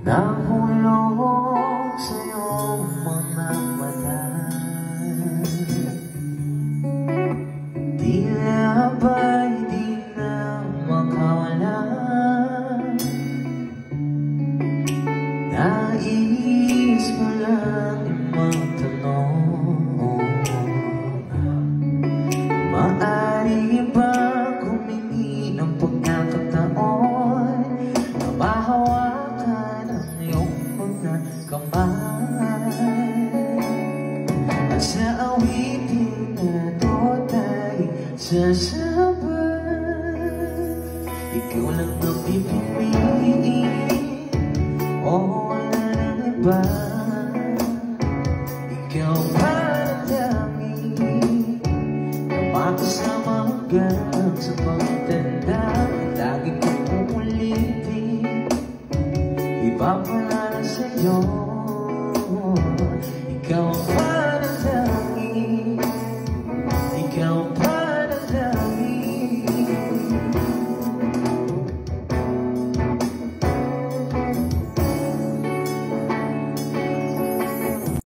Nahulog sa iyong mga mata, tila ba'y di na makawala. Nais ko lang magtanong, maaari ba humingi ng pagkakataon na mahawakan ang iyong mga kamay, at sa awitin na ito tayo sasabay. Ikaw lang ang pipiliin, o wala nang iba. Ikaw pa ang dami na makasama hanggang sa pagtanda. Lagi kong uulitin, iba pala na sa'yo.